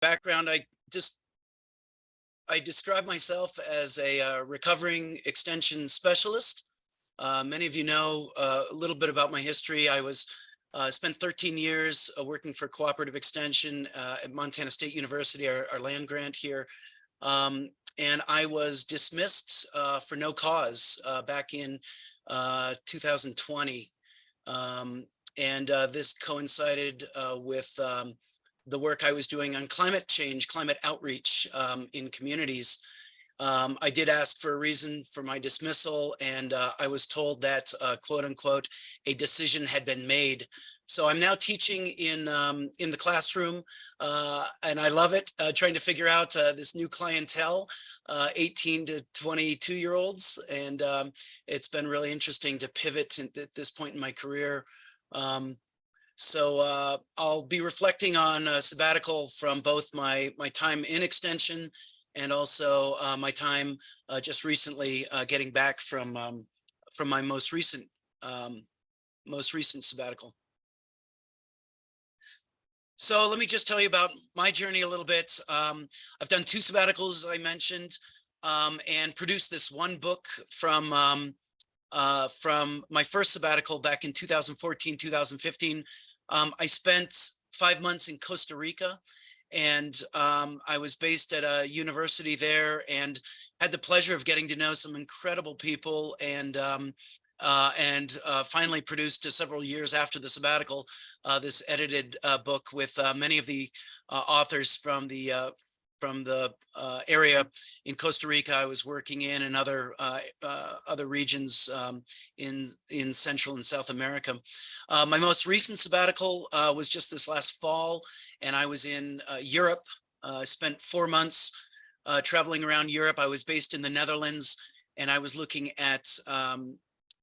background, I describe myself as a recovering extension specialist. Many of you know a little bit about my history. I was spent 13 years working for cooperative extension at Montana State University, our land grant here. Um, and I was dismissed for no cause back in 2020. Um, and this coincided with the work I was doing on climate change, climate outreach in communities. I did ask for a reason for my dismissal, and I was told that, quote unquote, a decision had been made. So I'm now teaching in the classroom, and I love it, trying to figure out this new clientele, 18 to 22-year-olds. And it's been really interesting to pivot at this point in my career. So I'll be reflecting on a sabbatical from both my time in extension and also my time just recently getting back from my most recent sabbatical. So let me just tell you about my journey a little bit. I've done 2 sabbaticals, as I mentioned, and produced this one book from my first sabbatical back in 2014, 2015. I spent 5 months in Costa Rica, and I was based at a university there and had the pleasure of getting to know some incredible people, and finally produced several years after the sabbatical this edited book with many of the authors from the area in Costa Rica I was working in, and other regions in Central and South America. My most recent sabbatical was just this last fall, and I was in Europe. I spent 4 months traveling around Europe. I was based in the Netherlands, and I was looking at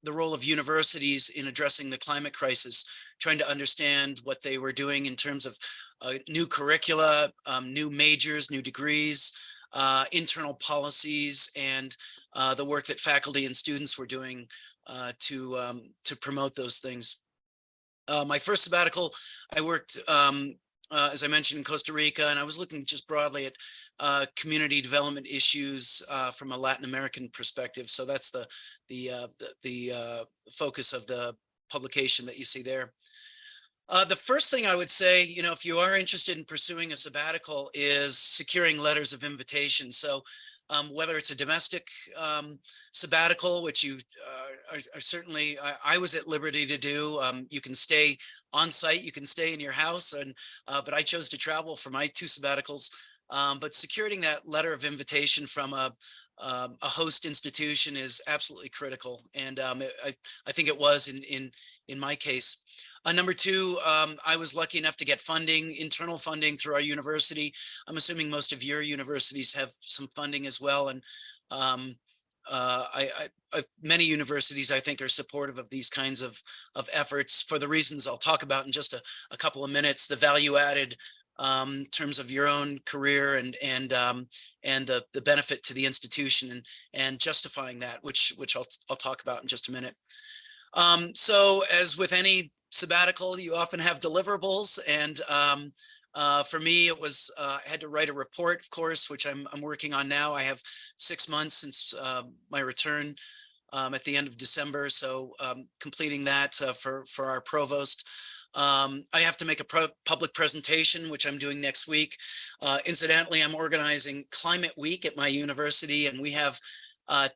the role of universities in addressing the climate crisis, trying to understand what they were doing in terms of new curricula, new majors, new degrees, internal policies, and the work that faculty and students were doing to promote those things. My first sabbatical, I worked, as I mentioned, in Costa Rica, and I was looking just broadly at community development issues from a Latin American perspective. So that's the focus of the publication that you see there. The first thing I would say, if you are interested in pursuing a sabbatical, is securing letters of invitation. So whether it's a domestic sabbatical, which you are certainly, I was at liberty to do. You can stay on site, you can stay in your house, but I chose to travel for my 2 sabbaticals. But securing that letter of invitation from a host institution is absolutely critical, and I think it was in my case. Number 2, I was lucky enough to get funding, internal funding through our university. I'm assuming most of your universities have some funding as well, and many universities, I think, are supportive of these kinds of efforts for the reasons I'll talk about in just a couple of minutes. The value added in terms of your own career, and the benefit to the institution, and justifying that, which I'll talk about in just a minute. So as with any sabbatical, you often have deliverables, and for me, it was I had to write a report, of course, which I'm working on now. I have 6 months since my return at the end of December, so completing that for our provost. I have to make a public presentation, which I'm doing next week. Incidentally, I'm organizing Climate Week at my university, and we have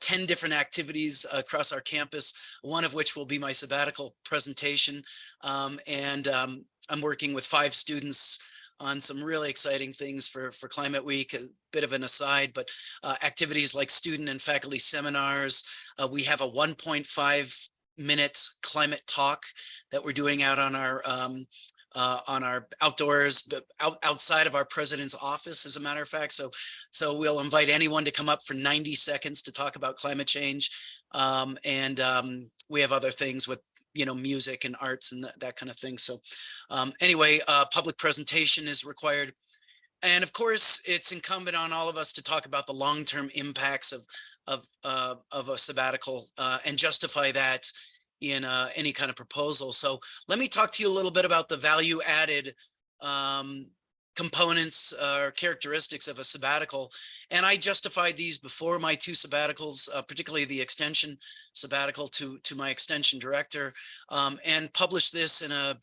10 different activities across our campus, one of which will be my sabbatical presentation. I'm working with 5 students on some really exciting things for Climate Week. A bit of an aside, but activities like student and faculty seminars. We have a 1.5-minute climate talk that we're doing out on our outdoors, but outside of our president's office, as a matter of fact. So we'll invite anyone to come up for 90 seconds to talk about climate change. We have other things with, music and arts and that kind of thing. So anyway, public presentation is required. And of course, it's incumbent on all of us to talk about the long-term impacts of a sabbatical and justify that in any kind of proposal. So let me talk to you a little bit about the value added components or characteristics of a sabbatical. And I justified these before my 2 sabbaticals, particularly the extension sabbatical to my extension director, and published this in an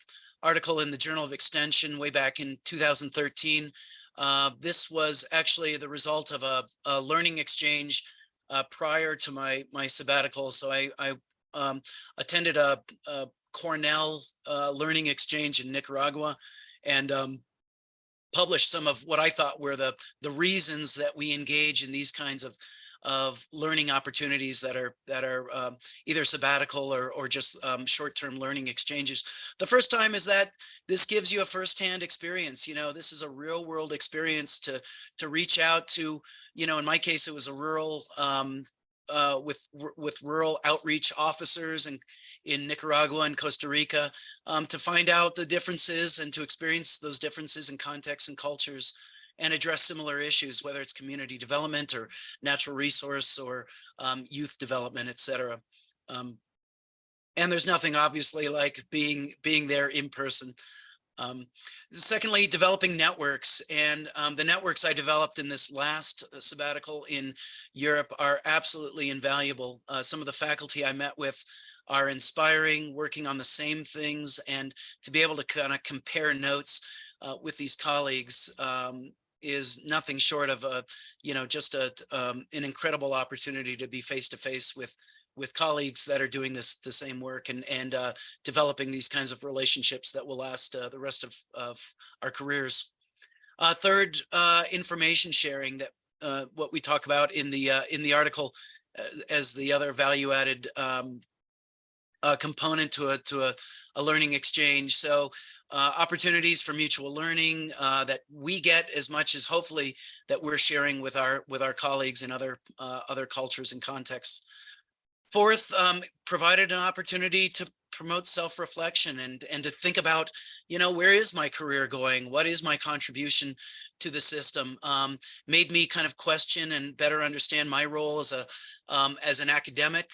article in the Journal of Extension way back in 2013. This was actually the result of a learning exchange prior to my sabbatical. So I attended a Cornell learning exchange in Nicaragua, and published some of what I thought were the reasons that we engage in these kinds of learning opportunities that are either sabbatical or just short-term learning exchanges. The first time is that this gives you a firsthand experience. You know, this is a real world experience to reach out to, you know, in my case, it was a rural with rural outreach officers in Nicaragua and Costa Rica, to find out the differences and to experience those differences in contexts and cultures and address similar issues, whether it's community development or natural resource or youth development, et cetera. And there's nothing obviously like being there in person. Secondly, developing networks, and the networks I developed in this last sabbatical in Europe are absolutely invaluable. Some of the faculty I met with are inspiring, working on the same things, and to be able to kind of compare notes with these colleagues is nothing short of just an incredible opportunity to be face to face with colleagues that are doing the same work and developing these kinds of relationships that will last the rest of our careers. Third, information sharing, that what we talk about in the article as the other value-added component to a learning exchange. So opportunities for mutual learning that we get as much as hopefully that we're sharing with our colleagues in other cultures and contexts. Fourth, provided an opportunity to promote self-reflection and to think about, you know, where is my career going? What is my contribution to the system? Made me kind of question and better understand my role as an academic,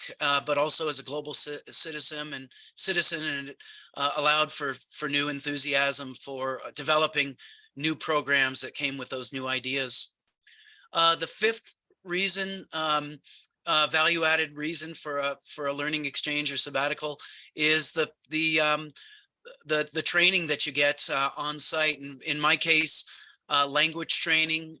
but also as a global citizen, and allowed for new enthusiasm for developing new programs that came with those new ideas. The fifth reason, value-added reason for a learning exchange or sabbatical is the training that you get on site. In my case, language training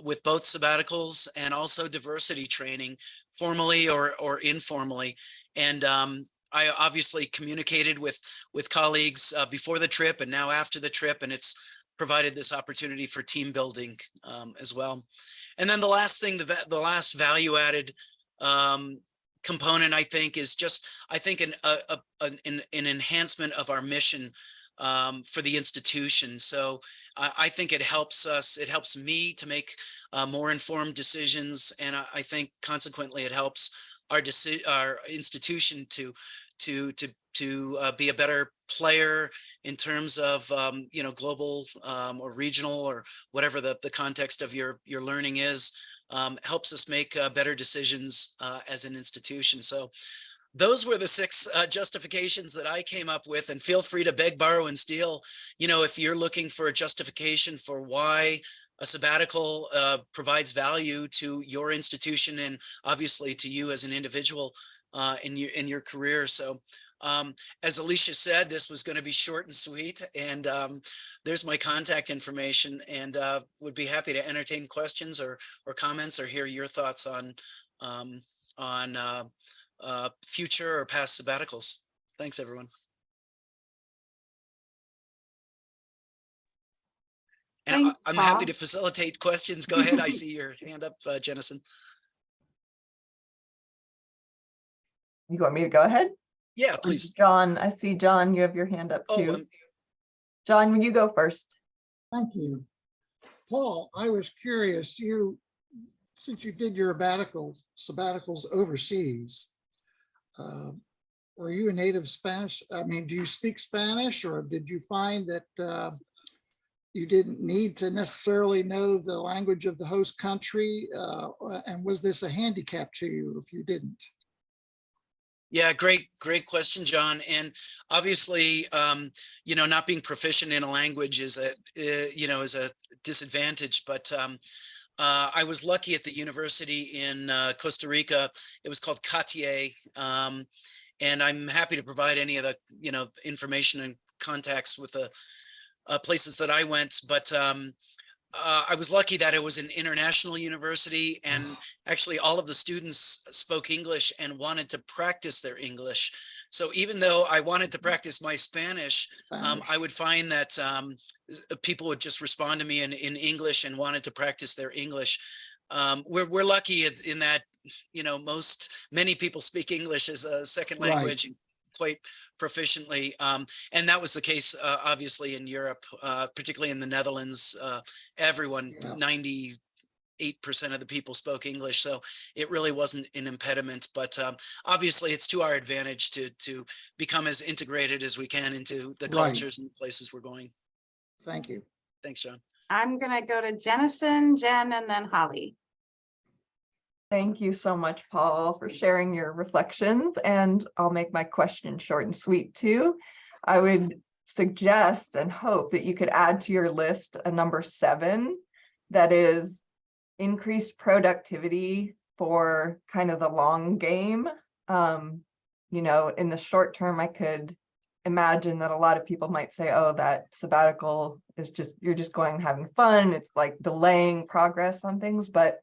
with both sabbaticals, and also diversity training, formally or informally. And I obviously communicated with colleagues before the trip and now after the trip, and it's provided this opportunity for team building as well. And then the last thing, the last value-added component, I think, is just, I think, an enhancement of our mission for the institution. So I think it helps us, it helps me to make more informed decisions, and I think consequently it helps our institution to be a better player in terms of global or regional or whatever the context of your learning is. Helps us make better decisions as an institution. So those were the 6 justifications that I came up with, and feel free to beg, borrow, and steal. You know, if you're looking for a justification for why a sabbatical provides value to your institution and obviously to you as an individual in your career. So as Alicia said, this was going to be short and sweet, and there's my contact information, and would be happy to entertain questions or comments or hear your thoughts on future or past sabbaticals. Thanks, everyone. And Thanks, I'm Paul. happy to facilitate questions. Go ahead. I see your hand up, Jennison. You want me to go ahead? Yeah, please. John, I see John, you have your hand up too. John, will you go first? Thank you. Paul, I was curious, since you did your sabbaticals overseas, were you a native Spanish? I mean, do you speak Spanish, or did you find that you didn't need to necessarily know the language of the host country? And was this a handicap to you if you didn't? Yeah, great question, John. And obviously, not being proficient in a language is is a disadvantage. But I was lucky at the university in Costa Rica. It was called CATIE, and I'm happy to provide any of the information and contacts with the places that I went. But I was lucky that it was an international university, and actually all of the students spoke English and wanted to practice their English. So even though I wanted to practice my Spanish, I would find that people would just respond to me in English and wanted to practice their English. We're lucky in that, many people speak English as a second language quite proficiently. And that was the case, obviously, in Europe, particularly in the Netherlands. Everyone, 98% of the people spoke English. So it really wasn't an impediment. But obviously, it's to our advantage to become as integrated as we can into the cultures and places we're going. Thank you. Thanks, John. I'm going to go to Jennison, Jen, and then Holly. Thank you so much, Paul, for sharing your reflections, and I'll make my question short and sweet too. I would suggest and hope that you could add to your list a number 7, that is increased productivity for kind of the long game. In the short term, I could imagine that a lot of people might say, oh, that sabbatical is you're just going and having fun. It's like delaying progress on things, but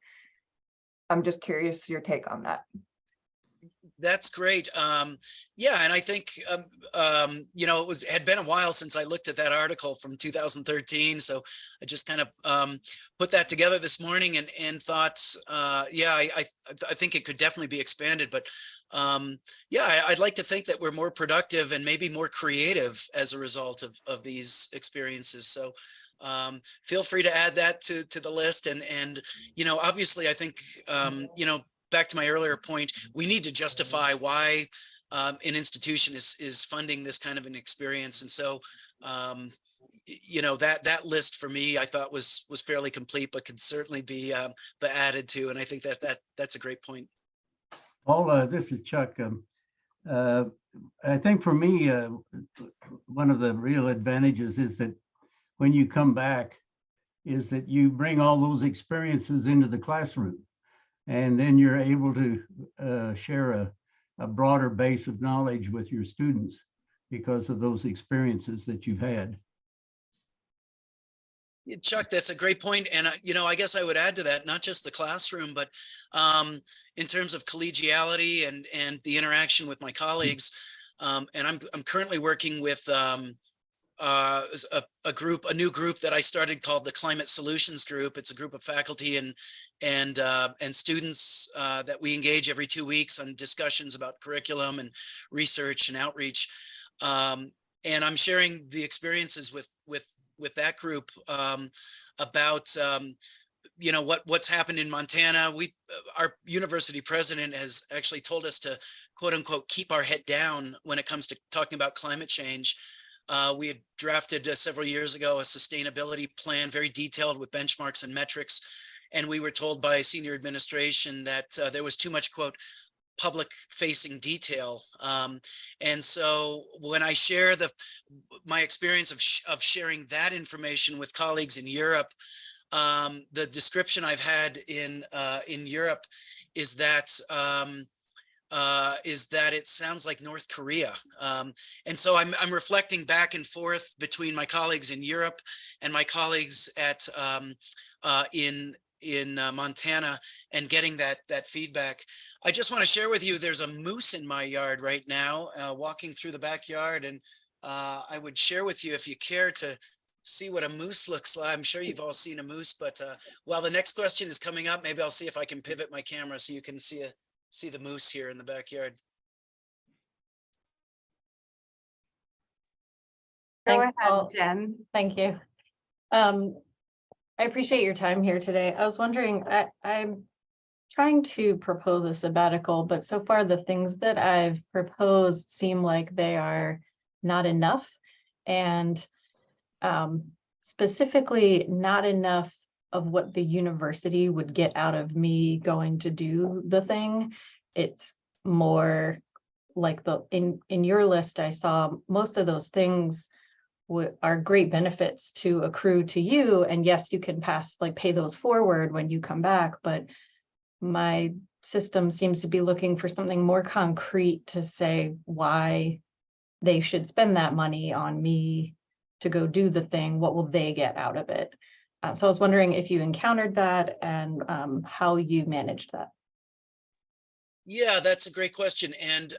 I'm just curious your take on that. That's great. Yeah, and I think it had been a while since I looked at that article from 2013, so I just kind of put that together this morning and thought, I think it could definitely be expanded. But I'd like to think that we're more productive and maybe more creative as a result of these experiences. So feel free to add that to the list. And obviously, I think back to my earlier point, we need to justify why an institution is funding this kind of an experience. And so that list for me, I thought was fairly complete, but could certainly be added to. And I think that's a great point. Paul, this is Chuck. I think for me, one of the real advantages is that when you come back, is that you bring all those experiences into the classroom, and then you're able to share a broader base of knowledge with your students because of those experiences that you've had. Chuck, that's a great point. And, I guess I would add to that, not just the classroom, but in terms of collegiality and the interaction with my colleagues. And I'm currently working with a new group that I started called the Climate Solutions Group. It's a group of faculty and students that we engage every 2 weeks on discussions about curriculum and research and outreach. And I'm sharing the experiences with that group about what's happened in Montana. Our university president has actually told us to, quote unquote, keep our head down when it comes to talking about climate change. We had drafted several years ago a sustainability plan, very detailed with benchmarks and metrics. And we were told by senior administration that there was too much, quote, public facing detail. And so when I share my experience of sharing that information with colleagues in Europe, the description I've had in Europe is that it sounds like North Korea. And so I'm reflecting back and forth between my colleagues in Europe and my colleagues in Montana and getting that feedback. I just want to share with you, there's a moose in my yard right now, walking through the backyard. And I would share with you, if you care to see what a moose looks like. I'm sure you've all seen a moose, but while the next question is coming up, maybe I'll see if I can pivot my camera so you can see the moose here in the backyard. Go Thanks, ahead, Paul. Jen. Thank you. I appreciate your time here today. I was wondering, I'm trying to propose a sabbatical, but so far the things that I've proposed seem like they are not enough, and specifically not enough of what the university would get out of me going to do the thing. It's more like in your list, I saw most of those things are great benefits to accrue to you. And yes, you can pay those forward when you come back, but my system seems to be looking for something more concrete to say why they should spend that money on me to go do the thing. What will they get out of it? So I was wondering if you encountered that and how you managed that. Yeah, that's a great question. And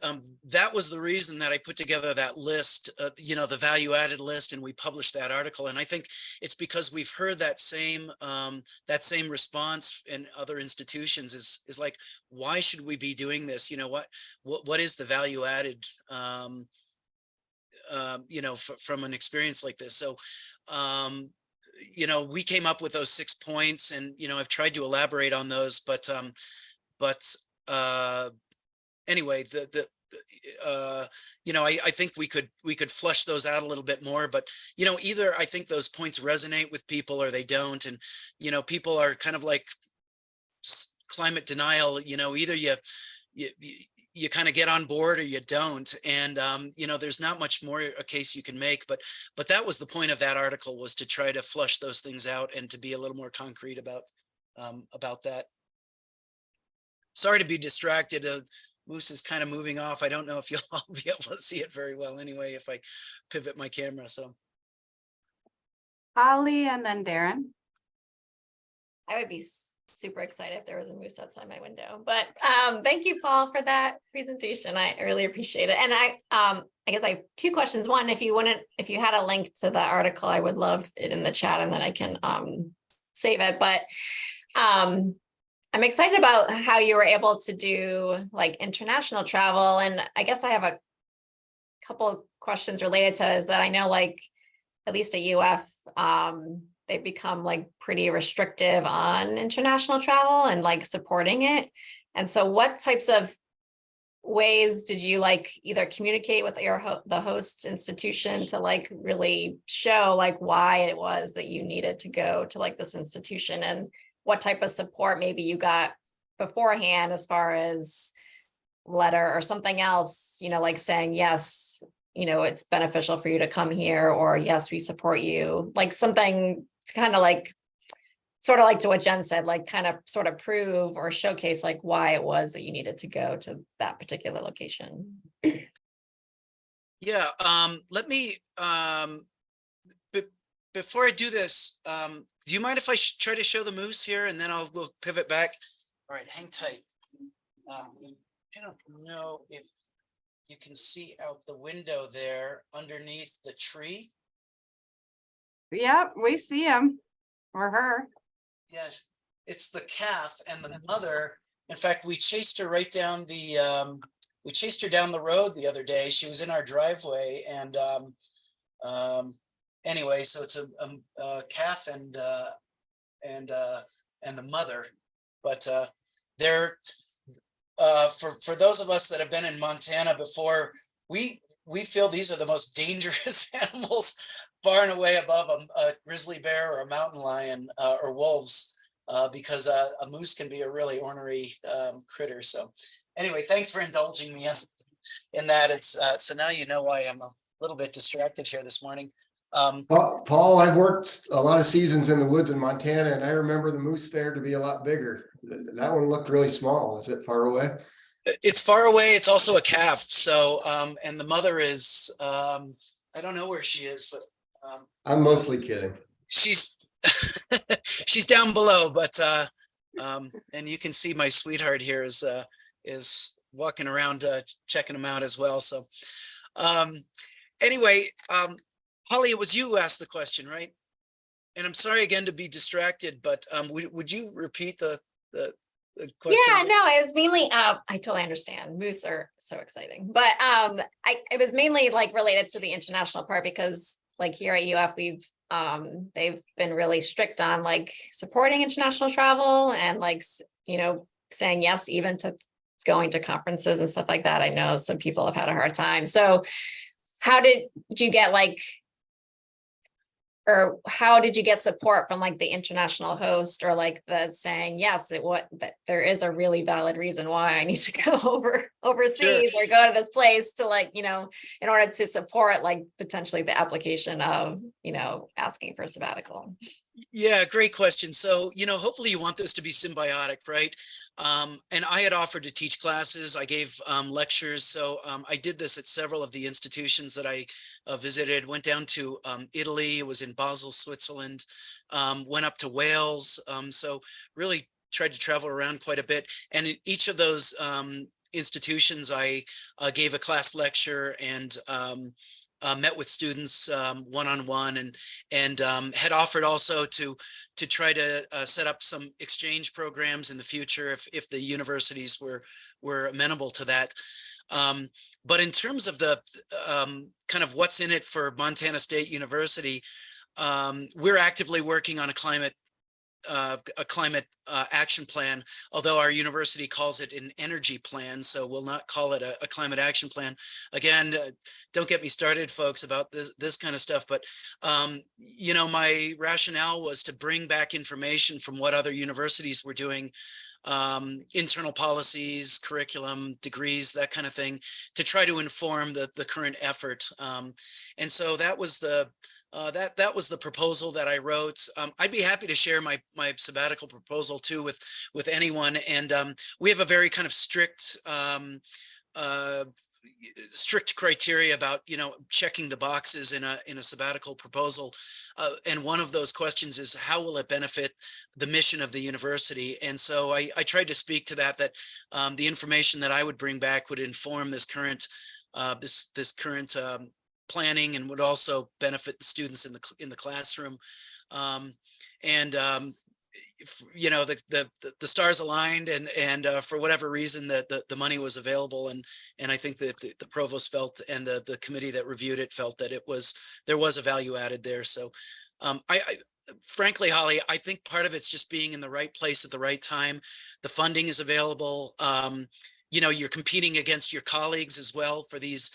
that was the reason that I put together that list, the value added list, and we published that article. And I think it's because we've heard that same response in other institutions is like, why should we be doing this? What is the value added, from an experience like this? So, we came up with those 6 points, and, I've tried to elaborate on those, but anyway, I think we could flush those out a little bit more, but, either I think those points resonate with people or they don't. And, people are kind of like climate denial, either you kind of get on board or you don't. And, there's not much more a case you can make, but that was the point of that article, was to try to flush those things out and to be a little more concrete about that. Sorry to be distracted. Moose is kind of moving off. I don't know if you'll all be able to see it very well anyway, if I pivot my camera. So Holly and then Darren. I would be super excited if there was a moose outside my window, but thank you, Paul, for that presentation. I really appreciate it. And I guess I have 2 questions. One, if you had a link to the article, I would love it in the chat, and then I can save it. But I'm excited about how you were able to do like international travel. And I guess I have a couple questions related to is that I know, like, at least at UF, they've become like pretty restrictive on international travel and like supporting it. And so what types of ways did you like either communicate with the host institution to like really show like why it was that you needed to go to like this institution, and what type of support maybe you got beforehand as far as letter or something else, like saying, yes, it's beneficial for you to come here, or yes, we support you, like something to kind of like, sort of like to what Jen said, like kind of sort of prove or showcase like why it was that you needed to go to that particular location. yeah, let me, before I do this, do you mind if I try to show the moose here, and then we'll pivot back? All right, hang tight. I don't know if you can see out the window there underneath the tree. Yep, we see him or her. Yes, it's the calf and the mother. In fact, we chased her right down we chased her down the road the other day. She was in our driveway, and anyway, so it's a calf and the mother. But they're for those of us that have been in Montana before, we feel these are the most dangerous animals, far and away above a grizzly bear or a mountain lion or wolves, because a moose can be a really ornery critter. So anyway, thanks for indulging me in that. It's so now you know why I'm a little bit distracted here this morning. Paul, I've worked a lot of seasons in the woods in Montana, and I remember the moose there to be a lot bigger. That one looked really small. Is it far away? It's far away. It's also a calf. So, and the mother is, I don't know where she is, but I'm mostly kidding. she's she's down below. But and you can see my sweetheart here is walking around checking them out as well. So, anyway, Holly, it was you who asked the question, right? And I'm sorry again to be distracted, but would you repeat the question? Yeah, no, it was mainly I totally understand. Moose are so exciting, but it was mainly like related to the international part, because like here at UF they've been really strict on like supporting international travel and like saying yes even to going to conferences and stuff like that. I know some people have had a hard time. So how did you get like, or how did you get support from like the international host, or like the saying, yes, that there is a really valid reason why I need to go overseas or go to this place to, like, you know, in order to support like potentially the application of, you know, asking for a sabbatical? Yeah, great question. So, you know, hopefully you want this to be symbiotic, right? And I had offered to teach classes. I gave lectures. So I did this at several of the institutions that I visited. Went down to Italy. It was in Basel, Switzerland. Went up to Wales. So really tried to travel around quite a bit. And in each of those institutions, I gave a class lecture and met with students one-on-one, and had offered also to try to set up some exchange programs in the future if the universities were amenable to that. But in terms of the kind of what's in it for Montana State University, we're actively working on a climate action plan, although our university calls it an energy plan, so we'll not call it a climate action plan. Again, don't get me started, folks, about this kind of stuff, but you know, my rationale was to bring back information from what other universities were doing, internal policies, curriculum, degrees, that kind of thing, to try to inform the current effort. And so that was the proposal that I wrote. I'd be happy to share my sabbatical proposal too with anyone. And we have a very kind of strict criteria about, you know, checking the boxes in a sabbatical proposal. And one of those questions is, how will it benefit the mission of the university? And so I tried to speak to that the information that I would bring back would inform this current planning, and would also benefit the students in the classroom. You know, the stars aligned, and for whatever reason the money was available, and I think that the provost felt, and the committee that reviewed it felt that there was a value added there. So I frankly, Holly, I think part of it's just being in the right place at the right time. The funding is available. You know, you're competing against your colleagues as well for these.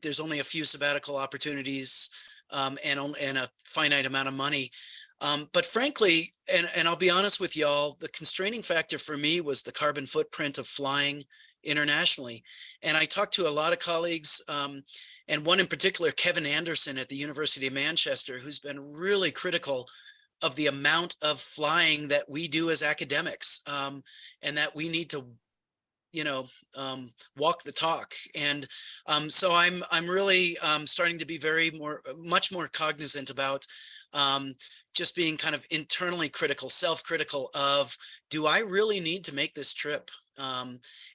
There's only a few sabbatical opportunities and a finite amount of money. But frankly, and I'll be honest with y'all, the constraining factor for me was the carbon footprint of flying internationally. And I talked to a lot of colleagues, and one in particular, Kevin Anderson at the University of Manchester, who's been really critical of the amount of flying that we do as academics, and that we need to, you know, walk the talk. And so I'm really starting to be much more cognizant about just being kind of internally critical, self-critical of, do I really need to make this trip?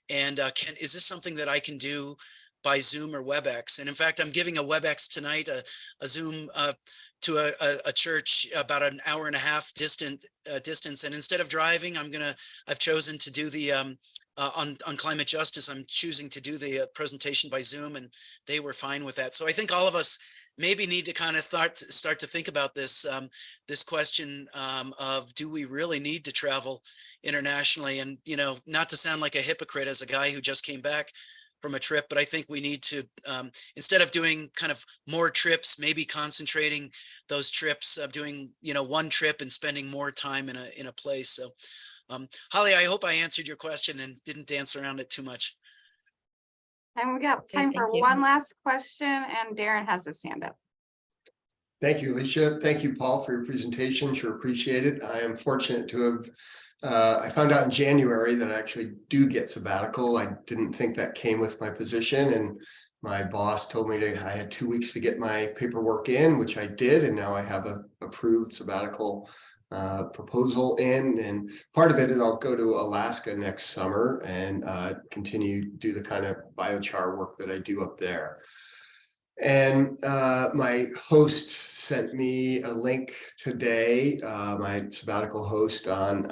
Is this something that I can do by Zoom or WebEx? And in fact, I'm giving a WebEx tonight, a Zoom to a church about an hour and a half distance. And instead of driving, I've chosen to do the on climate justice. I'm choosing to do the presentation by Zoom, and they were fine with that. So I think all of us maybe need to kind of start to think about this question of, do we really need to travel internationally? And, you know, not to sound like a hypocrite as a guy who just came back from a trip, but I think we need to, instead of doing kind of more trips, maybe concentrating those trips, doing, you know, one trip and spending more time in a place. So Holly, I hope I answered your question and didn't dance around it too much. And we got time for thank you. one last question, and Darren has his hand up. Thank you, Alicia. Thank you, Paul, for your presentation. Sure appreciate it. I am fortunate to have, I found out in January that I actually do get sabbatical. I didn't think that came with my position, and my boss told me I had 2 weeks to get my paperwork in, which I did, and now I have a approved sabbatical proposal in, and part of it is I'll go to Alaska next summer and continue to do the kind of biochar work that I do up there. And my host sent me a link today, my sabbatical host, on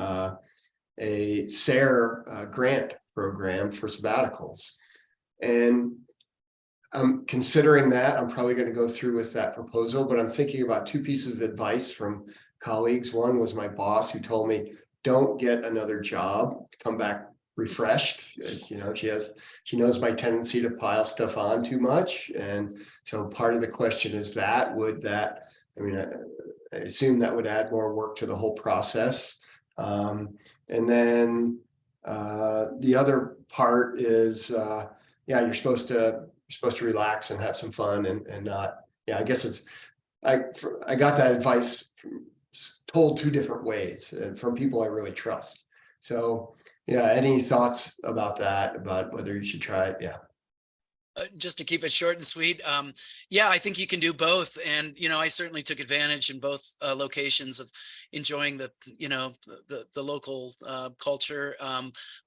a SARE grant program for sabbaticals. And I'm considering that. I'm probably going to go through with that proposal, but I'm thinking about two pieces of advice from colleagues. One was my boss, who told me, don't get another job, come back refreshed. You know, she knows my tendency to pile stuff on too much. And so part of the question is that, assume that would add more work to the whole process. And then the other part is, yeah, you're supposed to relax and have some fun and not, yeah, I guess it's, I got that advice told two different ways and from people I really trust. So yeah, any thoughts about that, about whether you should try it? Yeah. Just to keep it short and sweet, yeah, I think you can do both. And, I certainly took advantage in both locations of enjoying the local culture,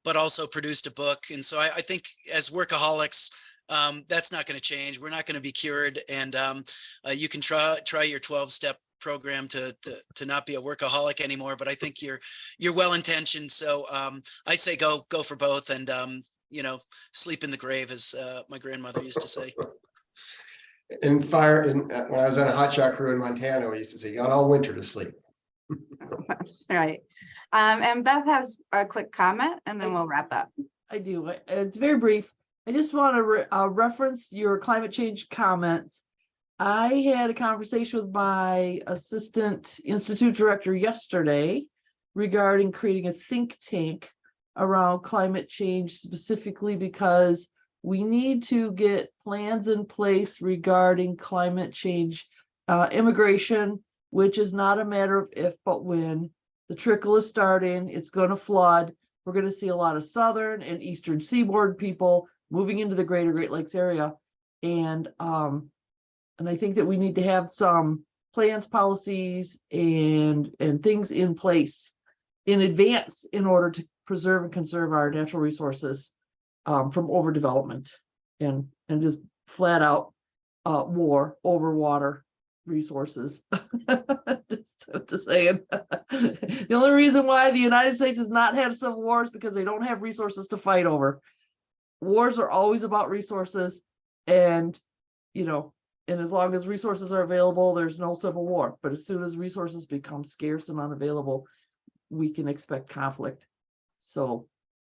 but also produced a book. And so I think as workaholics, that's not going to change. We're not going to be cured. And you can try your 12-step program to not be a workaholic anymore. But I think you're well-intentioned. So I say go for both. And sleep in the grave, as my grandmother used to say. And fire, and when I was on a hotshot crew in Montana, we used to say, you got all winter to sleep. Right. And Beth has a quick comment and then we'll wrap up. I do. It's very brief. I just want to reference your climate change comments. I had a conversation with my assistant institute director yesterday regarding creating a think tank around climate change, specifically because we need to get plans in place regarding climate change immigration, which is not a matter of if, but when. The trickle is starting, it's going to flood. We're going to see a lot of southern and eastern seaboard people moving into the greater Great Lakes area. And I think that we need to have some plans, policies, and things in place in advance in order to preserve and conserve our natural resources from overdevelopment and just flat out war over water resources. just saying. The only reason why the United States has not had civil wars because they don't have resources to fight over. Wars are always about resources, and and as long as resources are available, there's no civil war. But as soon as resources become scarce and unavailable, we can expect conflict. So